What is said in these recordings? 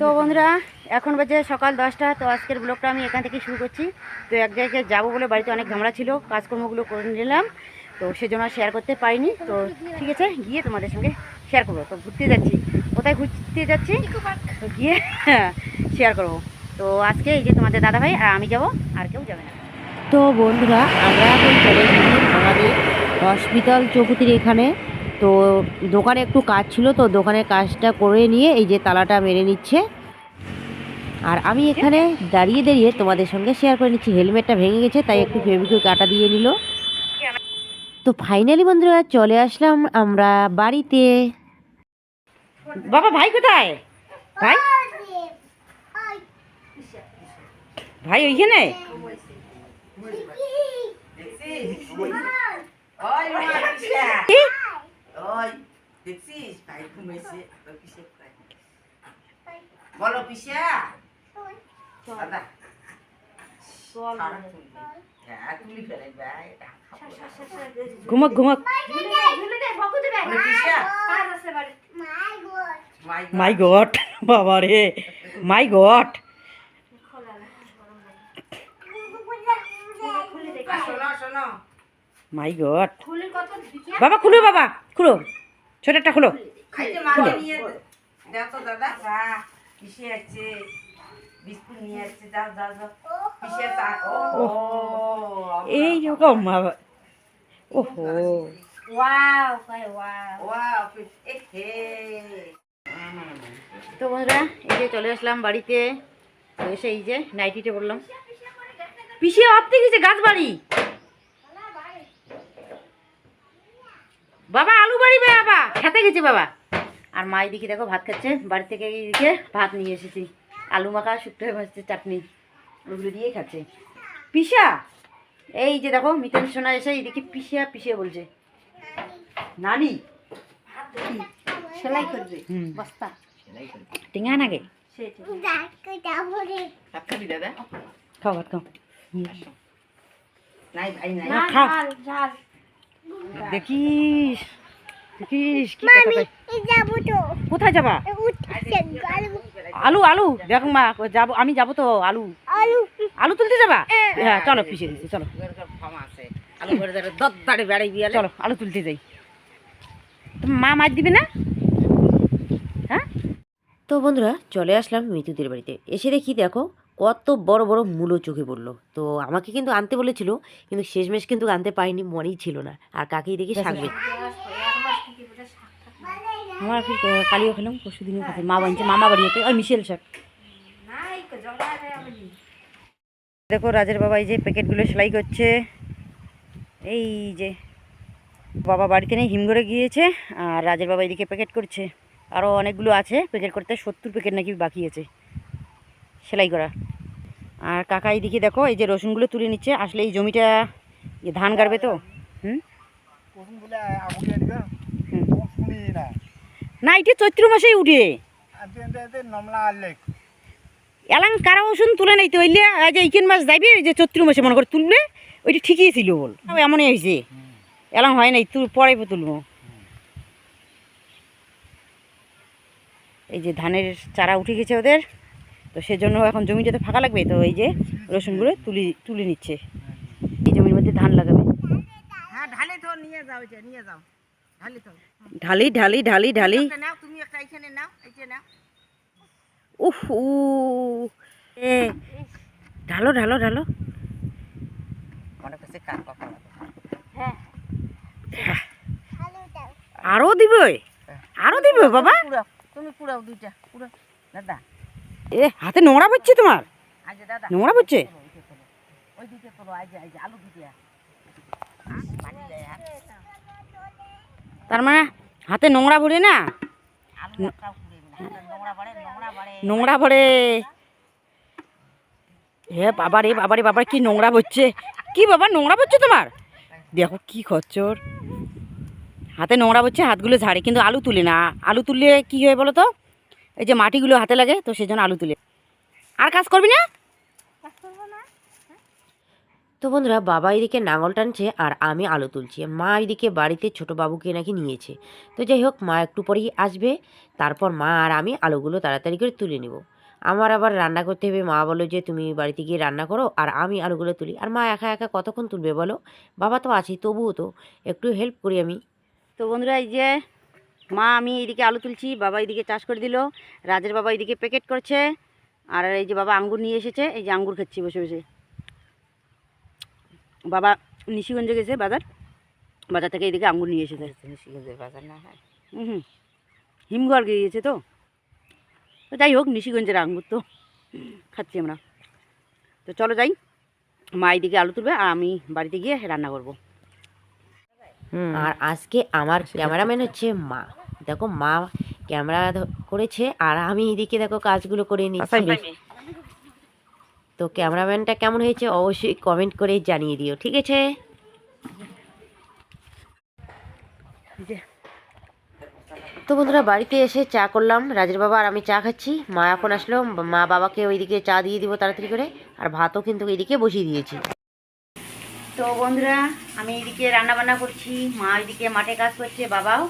তো বন্ধুরা এখন বাজে সকাল 10টা। তো আজকের ব্লগটা আমি এখান থেকে শুরু করছি। তো এক জায়গায় যাবো বলে বাড়িতে অনেক ঝামেলা ছিল, কাজকর্মগুলো করে নিলাম, তো সেজন্য শেয়ার করতে পারিনি। তো ঠিক আছে, গিয়ে তোমাদের সঙ্গে শেয়ার করবো। তো ঘুরতে যাচ্ছি, কোথায় ঘুরতে যাচ্ছি তো গিয়ে শেয়ার করবো। তো আজকে এই যে তোমাদের দাদাভাই আর আমি যাব, আর কেউ যাবে না। তো বন্ধুরা আমরা এখন চলে এসেছি আমাদের হসপিটাল চৌকুতির এখানে। তো দোকানে একটু কাজ ছিল, তো দোকানের কাজটা করে নিয়ে এই যে তালাটা মেরে নিচ্ছে, আর আমি এখানে দাঁড়িয়ে দাঁড়িয়ে তোমাদের সঙ্গে শেয়ার করে নিচ্ছি। হেলমেটটা ভেঙে গেছে, তাই একটু ফেভিকুইক কাটা দিয়ে নিল। তো ফাইনালি বন্ধুরা চলে আসলাম আমরা বাড়িতে। বাবা ভাই কোথায়? ভাই ভাই ওইখানে। বলো পিসা ঘুমক ঘুমক। মাই গড, বাবা রে, মাই গড। মাই গড, বাবা খুলো, বাবা খুলো, ছোটটা খুলো। দেখো দাদা পিসে আছে, বিস্কুট নিয়ে আসছে, যাও যাও যাও পিসে। এই রকম ওহো, তো বন্ধুরা এই যে চলে আসলাম বাড়িতে। তো এসে এই যে নাইটিতে বললাম পিছিয়ে আপতে গেছে গাছ বাড়ি। বাবা আলু বাড়ি, বাবা খেতে গেছে বাবা। আর মা এদিকে দেখো ভাত খাচ্ছে, বাড়ি থেকে এইদিকে ভাত নিয়ে এসেছি, আলু মাখা, শুক্তো ভাজছে, চাটনি, ওগুলো দিয়েই খাচ্ছে। পিসা এই যে দেখো মিতালি সোনা এসে এইদিকে পিসিয়া পিসিয়া বলছে। নানি সেলাই করবে, বস্তা টিঙা নাগে। খাও ভাত খাও। দেখিস দেখিস কি কোথায় যাবা? আলু আলু দেখো মা, যাবো আমি, যাবো তো আলু আলু তুলতে যাবা? হ্যাঁ চলো পিছিয়ে দিচ্ছি, চলো চলো আলু তুলতে যাই। তুমি মা মাছ দিবে না? হ্যাঁ। তো বন্ধুরা চলে আসলাম মিতুদের বাড়িতে। এসে দেখি দেখো কত বড় বড় মূলো চোখে পড়লো। তো আমাকে কিন্তু আনতে বলেছিল, কিন্তু শেষমেশ কিন্তু আনতে পারিনি, মনেই ছিল না। আর কাকেই দেখি শাকবে। আমার কালিও খেলাম, পরশু দিনও খেতে মা বানিয়েছে, মামা বাড়িতে ওই মিশেল শাক। দেখো রাজের বাবা এই যে প্যাকেটগুলো সেলাই করছে। এই যে বাবা বাড়িতে নেই, হিমঘরে গিয়েছে, আর রাজের বাবা এদিকে প্যাকেট করছে। আরও অনেকগুলো আছে প্যাকেট করতে, 70 প্যাকেট নাকি বাকি আছে সেলাই করা। আর কাকা এইদিকে দেখো এই যে রসুনগুলো তুলে নিচ্ছে। আসলে এই জমিটা ধান গাড়বে তো। না এটা চৈত্র মাসেই উঠে এলাং কারা রসুন তুলে নেই তো, ওইলে যে এইখান মাস যাইবে, ওই যে চৈত্র মাসে মনে করে তুলবে, ওইটা ঠিকই ছিল বল, এমনই হয়েছে। এলাং হয় নাই, পরে তুলবো। এই যে ধানের চারা উঠে গেছে ওদের, তো সেজন্য এখন জমিটাতে ফাঁকা লাগবে, তো এই যে রসুনগুলো তুলে নিচ্ছে। এই জমির মধ্যে ধান লাগাবে। ঢালি ঢালি ঢালি ঢালি। উফ ঢালো ঢালো ঢালো। আরো দিবে, আরো দিবে বাবা। তুমি পুরাও দুইটা পুরো দাদা। এ হাতে নোংরা পড়ছে তোমার, নোংরা পড়ছে। ওই দিকে তোলো, আজ আজ আলু দিকে। তার মানে হাতে নোংরা ভরে না, নোংরা ভরে। হে বাবারে বাবারে বাবার কি নোংরা পড়ছে, কি বাবা নোংরা পড়ছে তোমার? দেখো কি খচ্চর, হাতে নোংরা পড়ছে, হাতগুলো ঝাড়ে, কিন্তু আলু তুলে না। আলু তুললে কি হয় বলো তো, এই যে মাটিগুলো হাতে লাগে, তো সেজন্য আলু তুলে। আর কাজ করবি না? তো বন্ধুরা বাবা এদিকে নাঙল টানছে, আর আমি আলু তুলছি। মা এদিকে বাড়িতে ছোট বাবুকে নাকি নিয়েছে। তো যাই হোক, মা একটু পরেই আসবে, তারপর মা আর আমি আলুগুলো তাড়াতাড়ি করে তুলে নেব। আমার আবার রান্না করতে হবে। মা বলল যে, "তুমি বাড়িতে গিয়ে রান্না করো আর আমি আলুগুলো তুলি।" আর মা একা, একা কতক্ষণ তুলবে বলো? বাবা তো আছেই, তবুও তো একটু হেল্প করি আমি। তো বন্ধুরা এই যে মা আমি এইদিকে আলু তুলছি, বাবা এইদিকে চাষ করে দিল, রাজের বাবা এইদিকে প্যাকেট করছে, আর এই যে বাবা আঙ্গুর নিয়ে এসেছে, এই যে আঙ্গুর খাচ্ছি বসে বসে। বাবা নিশিগঞ্জে গেছে বাজার, বাজার থেকে এইদিকে আঙ্গুর নিয়ে এসেছে। নিশিগঞ্জের বাজার না হয়? হুম, হিমঘর গিয়েছে তো। তো যাই হোক, নিশিগঞ্জের আঙ্গুর তো খাচ্ছি আমরা। তো চলো যাই, মা এইদিকে আলু তুলবে আর আমি বাড়িতে গিয়ে রান্না করবো। আর আজকে আমার ক্যামেরাম্যান হচ্ছে মা। দেখো মা ক্যামেরা করেছে আর আমি এদিকে দেখো কাজগুলো করে নিচ্ছি। তো ক্যামেরাম্যানটা কেমন হয়েছে অবশ্যই কমেন্ট করে জানিয়ে দিও, ঠিক আছে? তো বন্ধুরা বাড়িতে এসে চা করলাম, রাজের বাবা আর আমি চা খাচ্ছি। মা এখন আসলো, মা বাবাকে ওইদিকে চা দিয়ে দিব তাড়াতাড়ি করে, আর ভাতও কিন্তু এইদিকে বসিয়ে দিয়েছি। তো বন্ধুরা আমি এইদিকে রান্না বান্না করছি, মা ওইদিকে মাঠে কাজ করছে, বাবাও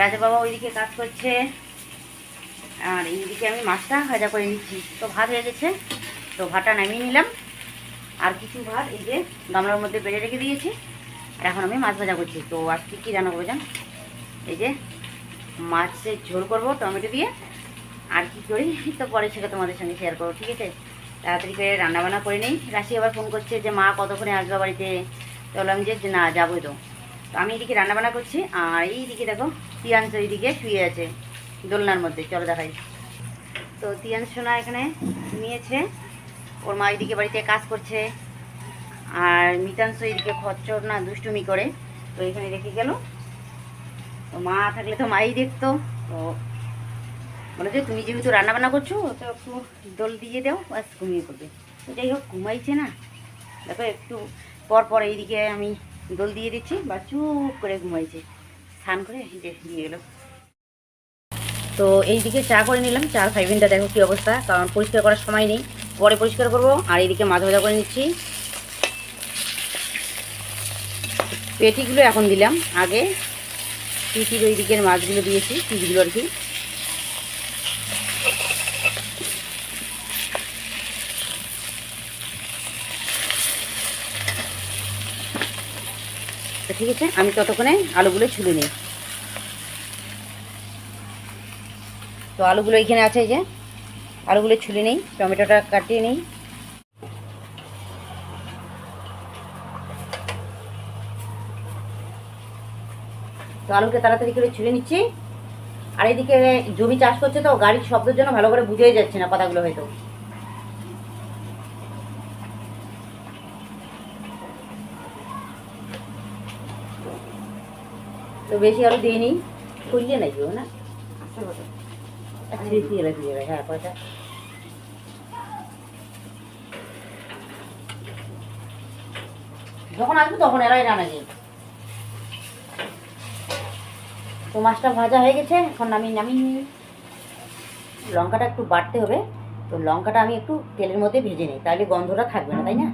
রাজা বাবা ওইদিকে কাজ করছে, আর এইদিকে আমি মাছটা ভাজা করে নিচ্ছি। তো ভাত হয়ে গেছে, তো ভাতটা নামিয়ে নিলাম, আর কিছু ভাত এই যে গামলার মধ্যে বেড়ে রেখে দিয়েছি, আর এখন আমি মাছ ভাজা করছি। তো আজকে কী রান্না করবো জান, এই যে মাছের ঝোল করব টমেটো দিয়ে, আর কি করি তো পরে সেটা তোমাদের সঙ্গে শেয়ার করবো, ঠিক আছে? তাড়াতাড়ি করে রান্নাবান্না করে নিই। রাশি আবার ফোন করছে যে মা কতক্ষণে আসবে বাড়িতে, তো বললাম যে না যাবোই তো। তো আমি এইদিকে রান্নাবান্না করছি, আর এইদিকে দেখো তিয়াংশ এইদিকে শুয়ে আছে দোলনার মধ্যে, চলো দেখাই। তো তিয়াংশ সোনা এখানে নিয়েছে, ওর মা এইদিকে বাড়িতে কাজ করছে, আর মিতাংশ এইদিকে খচ্চর না দুষ্টুমি করে, তো এখানে রেখে গেল। তো মা থাকলে তো মাই দেখতো, তো বলে যে তুমি যেহেতু রান্নাবান্না করছো তো একটু দোল দিয়ে দাও, বাস ঘুমিয়ে পড়বে। তো যাই হোক ঘুমাইছে না, দেখো একটু পর পর এইদিকে আমি দোল দিয়ে দিচ্ছি, বা চুপ করে ঘুমাইছে, স্নান করে দিয়ে গেলো। তো এইদিকে চা করে নিলাম, চার ফাইভেনটা দেখো কী অবস্থা, কারণ পরিষ্কার করার সময় নেই, পরে পরিষ্কার করবো। আর এইদিকে মাছ ভাজা করে নিচ্ছি, পেটিগুলো এখন দিলাম, আগে পিটির ওই দিকের মাছগুলো দিয়েছি, পিসগুলো আর কি। তো ঠিক আছে, আমি ততক্ষণে আলুগুলো ছুলে নিই। তো আলুগুলো এইখানে আছে, এই যে আলুগুলো ছুলে নিই, টমেটোটা কাটিয়ে নিই। তো আলুকে তাড়াতাড়ি করে ছুলে নিচ্ছি। আর এইদিকে জমি চাষ করছে, তো গাড়ির শব্দের জন্য ভালো করে বুঝেই যাচ্ছে না কথাগুলো হয়তো। তো বেশি আলু দিয়ে নিই, খুললে নাকি ও না হ্যাঁ পয়সা। যখন আসবে তখন এরাই রান্না যায়। তো মাছটা ভাজা হয়ে গেছে, এখন আমি নামিয়ে নিই। লঙ্কাটা একটু বাড়তে হবে, তো লঙ্কাটা আমি একটু তেলের মধ্যে ভেজে নিই, তাহলে গন্ধটা থাকবে না, তাই না?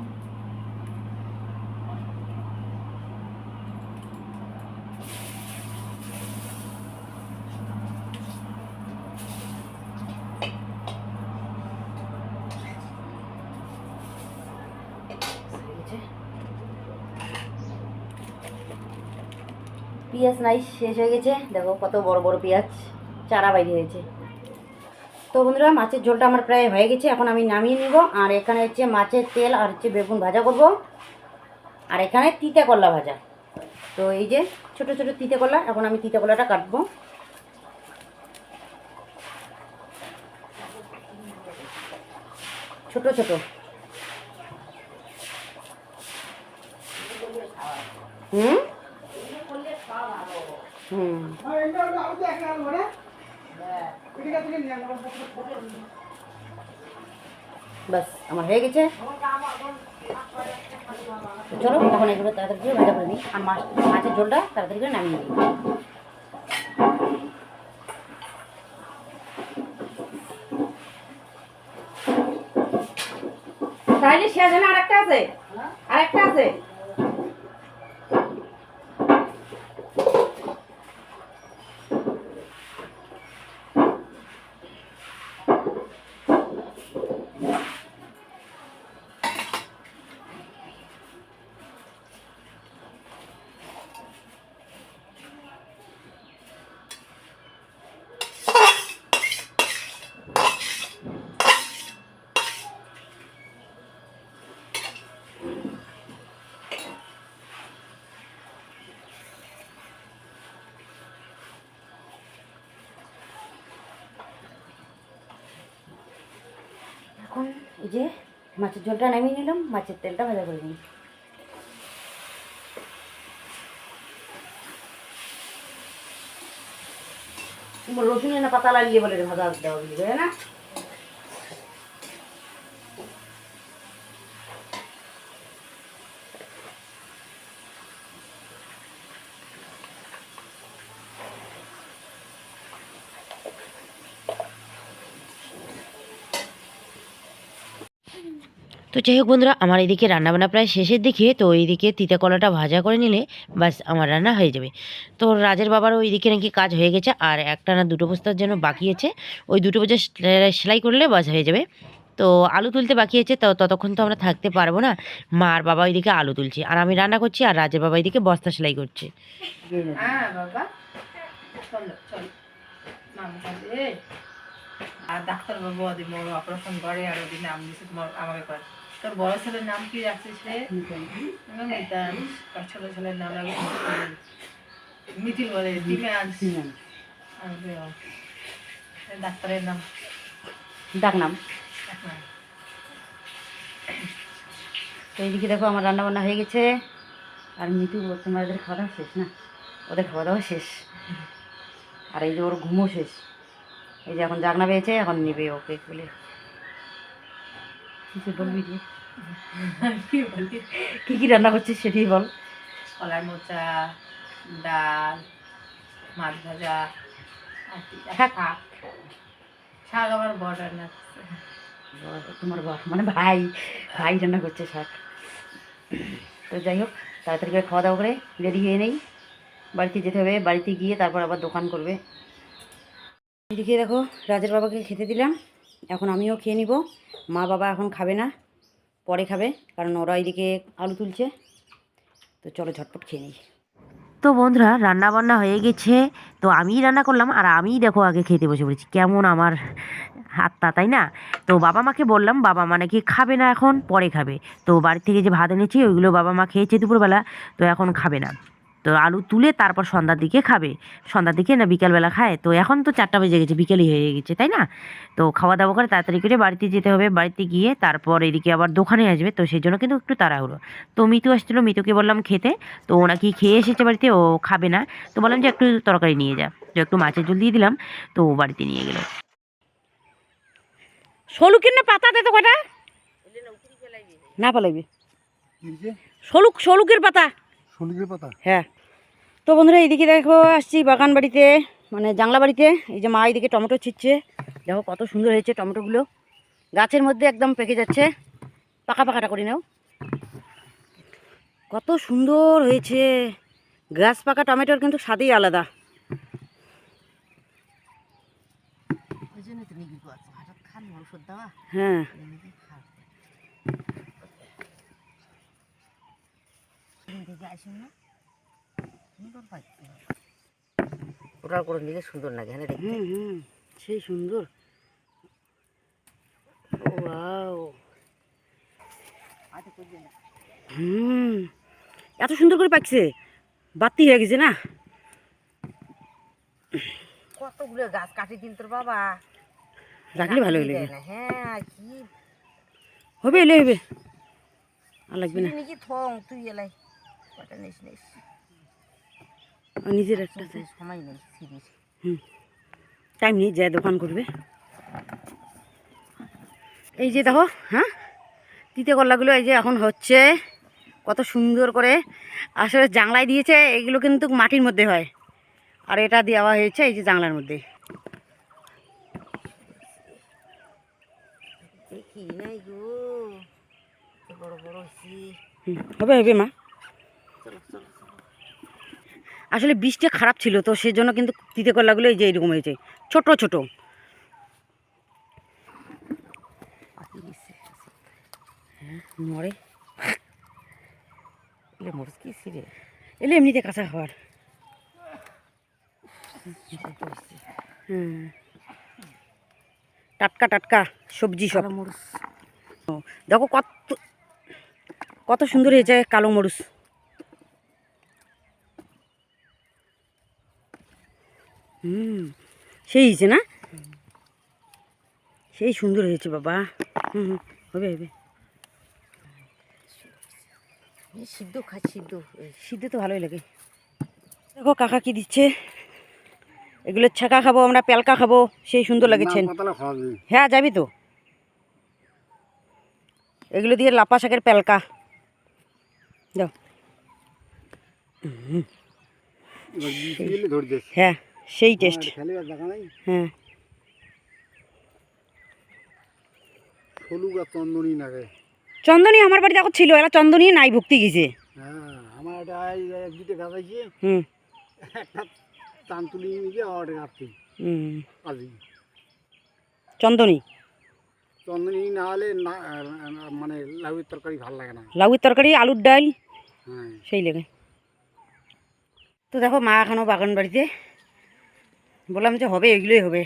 পেঁয়াজ নাই, শেষ হয়ে গেছে, দেখো কত বড় বড় পেঁয়াজ চারা বাইরে হয়েছে। তো বন্ধুরা মাছের ঝোলটা আমার প্রায় হয়ে গেছে, এখন আমি নামিয়ে নিব। আর এখানে হচ্ছে মাছের তেল আর হচ্ছে বেগুন ভাজা করব, আর এখানে তিতে করলা ভাজা। তো এই যে ছোট ছোট তিতে করলা, এখন আমি তিতে করলাটা কাটবো। ছোট ছোট হুম হুম বাস আমার হয়ে গেছে। চলো এখন এগুলো তাড়াতাড়ি করে ভাজা করে নিই, আর মাছের ঝোলটা তাড়াতাড়ি করে নামিয়ে নিই। তাহলে শেষ হয় না, আরেকটা আছে, আরেকটা আছে। এখন এই যে মাছের ঝোলটা নামিয়ে নিলাম, মাছের তেলটা ভাজা করে নিই। রসুনের না পাতা লাগিয়ে বলে ভাজা দেওয়া বুঝবে না। তো যাই হোক বন্ধুরা, আমার এদিকে রান্নাবান্না প্রায় শেষের দিকে। তো এইদিকে তিতা কলাটা ভাজা করে নিলে বাস আমার রান্না হয়ে যাবে। তো রাজের বাবারও ওইদিকে নাকি কাজ হয়ে গেছে, আর একটা না দুটো বস্তার জন্য বাকি আছে, ওই দুটো বস্তা সেলাই করলে বাস হয়ে যাবে। তো আলু তুলতে বাকি আছে, তো ততক্ষণ তো আমরা থাকতে পারবো না। মা আর বাবা ওইদিকে আলু তুলছে, আর আমি রান্না করছি, আর রাজের বাবা এইদিকে বস্তা সেলাই করছে। হ্যাঁ বাবা, চলো চলো মামা খাবে। আর ডাক্তারবাবু ওদিন বড় অপারেশন করে, আর ওদিন নাম দিয়েছে তোমার আমাকে করে। তোর বড় ছেলের নাম কি রাখছিস রে? মিতান। আর ছোট ছেলের নাম রাখবে মিথিল বলে দিমান্স। ডাক্তারের নাম ডাকনাম। তো এইদিকে দেখো আমার রান্না বান্না হয়ে গেছে, আর মিঠু তোমাদের খাওয়া দাওয়া শেষ না? ওদের খাওয়া দাওয়া শেষ, আর এই যে ওর ঘুমও শেষ। এই যে এখন জাগনা পেয়েছে, এখন নেবে ওকে বলে। কিছু বলবি যে কী কী রান্না করছিস সেটাই বল। কলাই মোচা, ডাল, মাছ ভাজা, শাক। শাক আমার বড় রান্না করছে। তোমার বাপ মানে ভাই ভাই রান্না করছে শাক। তো যাই হোক, তাড়াতাড়ি করে খাওয়া দাওয়া করে রেডি হয়ে নেই, বাড়িতে যেতে হবে। বাড়িতে গিয়ে তারপর আবার দোকান করবে। এদিকে দেখো রাজের বাবাকে খেতে দিলাম, এখন আমিও খেয়ে নিব। মা বাবা এখন খাবে না, পরে খাবে, কারণ ওরা এদিকে আলু তুলছে। তো চলো ঝটপট খেয়ে নিই। তো বন্ধুরা, রান্না বান্না হয়ে গেছে, তো আমিই রান্না করলাম, আর আমিই দেখো আগে খেতে বসে পড়েছি। কেমন আমার হাতটা, তাই না? তো বাবা মাকে বললাম, বাবা মা নাকি খাবে না, এখন পরে খাবে। তো বাড়ি থেকে যে ভাত এনেছি ওইগুলো বাবা মা খেয়েছে দুপুরবেলা, তো এখন খাবে না। তো আলু তুলে তারপর সন্ধ্যার দিকে খাবে। সন্ধ্যার দিকে না বিকালবেলা খায়? তো এখন তো 4টা বেজে গেছে, বিকেলই হয়ে গেছে, তাই না? তো খাওয়া দাওয়া করে তাড়াতাড়ি করে বাড়িতে যেতে হবে। বাড়িতে গিয়ে তারপর এদিকে আবার দোকানে আসবে, তো সেই জন্য কিন্তু একটু তাড়াহুড়ো। তো মিতু আসছিলো, মিতুকে বললাম খেতে, তো ও নাকি খেয়ে এসেছে বাড়িতে, ও খাবে না। তো বললাম যে একটু তরকারি নিয়ে যা, তো একটু মাছের ঝোল দিয়ে দিলাম, তো ও বাড়িতে নিয়ে গেল। শলুকের না পাতা দে তো কটা না পালাইবে। শলুকের পাতা। শোলকের পাতা। হ্যাঁ। তো বন্ধুরা এইদিকে দেখো আসছি বাগান বাড়িতে, মানে জাংলা বাড়িতে। এই যে মা এইদিকে টমেটো ছিটছে, দেখো কত সুন্দর হয়েছে টমেটোগুলো, গাছের মধ্যে একদম পেকে যাচ্ছে। পাকা পাকাটা করি নাও, কত সুন্দর হয়েছে। গাছ পাকা টমেটোর কিন্তু স্বাদই আলাদা। হ্যাঁ, ওটা করে নিলে সুন্দর লাগে, হ্যাঁ দেখতে। হুম, সেই সুন্দর। ওয়াও, এত সুন্দর করে পাকছে, বাতি হয়ে গেছে না? কতগুলো গাছ কাটি দিল তোর বাবা, রাখলে ভালো হলে। হ্যাঁ কি হবে, এলে হবে, আর লাগবে না। নাকি থং তুই এলাই কটা নিস নিস, আর নিজের একটা সময় নেই সিরিজ। টাইম নিয়ে যায় দোকান করবে। এই যে দেখো, হ্যাঁ তিতে করলাগুলো এই যে এখন হচ্ছে কত সুন্দর করে। আসলে জাংলায় দিয়েছে, এগুলো কিন্তু মাটির মধ্যে হয়, আর এটা দেওয়া হয়েছে এই যে জাংলার মধ্যে। দেখি নাই গো, বড় বড় হয়েছি। হবে হবে মা। আসলে বীজটা খারাপ ছিল, তো সেই জন্য কিন্তু তিতে করলাগুলো এই যে এরকম হয়েছে, ছোট ছোট। মরে এলে মরিচ কি ছিঁড়ে এলে এমনিতে কাঁচা খাবার। টাটকা টাটকা সবজি সব। দেখো কত কত সুন্দর হয়েছে কালো মরিচ। সেই হয়েছে না? সেই সুন্দর হয়েছে বাবা। হুম হুম, হবে হবে। সিদ্ধ খাই সিদ্ধ। সিদ্ধ তো ভালোই লাগে। দেখো কাকা কি দিচ্ছে, এগুলো ছাকা খাবো আমরা, পেলকা খাবো, সেই সুন্দর লাগেছেন। হ্যাঁ যাবি তো, এগুলো দিয়ে লাপা শাকের পেলকা যাও। হ্যাঁ সেই টেস্ট। হ্যাঁ চন্দনী আমার বাড়িতে এখন ছিল, এরা চন্দনী নাই, ভক্তি গেছে। হুম চন্দনী চন্দনী না হলে না মানে লাউয়ের তরকারি ভালো লাগে না। লাউয়ের তরকারি, আলুর ডাল, হ্যাঁ সেই লাগে। তো দেখো মা এখনও বাগান বাড়িতে, বললাম যে হবে এগুলোই হবে।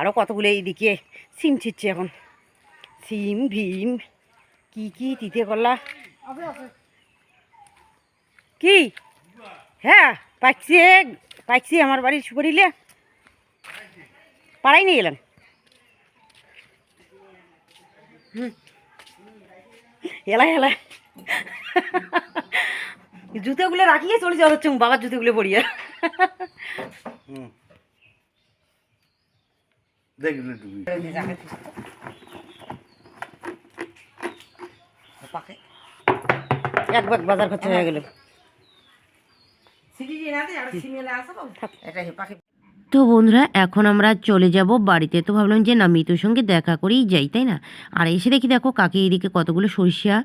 আরও কতগুলো এইদিকে সিম ছিটছে এখন, সিম ভীম কি কি তিতে করলা কি। হ্যাঁ পাইছি, পাইছি আমার বাড়ির সুপারিলে পাড়াই নিয়ে গেলাম। এলা এলা জুতোগুলো রাখিয়ে চলে যাওয়া হচ্ছে, বাবার জুতোগুলো পরিয়ে। এক ব্যাগ বাজার খরচা হয়ে গেল। তো বন্ধুরা এখন আমরা চলে যাব বাড়িতে। তো ভাবলাম যে না মিতুর সঙ্গে দেখা করেই যাই, তাই না? আর এসে দেখি দেখো কাকি এদিকে কতগুলো সরিষা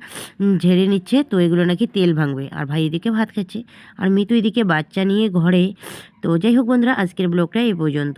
ঝেড়ে নিচ্ছে, তো এগুলো নাকি তেল ভাঙবে, আর ভাই এদিকে ভাত খাচ্ছে, আর মিতু এদিকে বাচ্চা নিয়ে ঘরে। তো যাই হোক বন্ধুরা, আজকের ব্লগটা এই পর্যন্ত।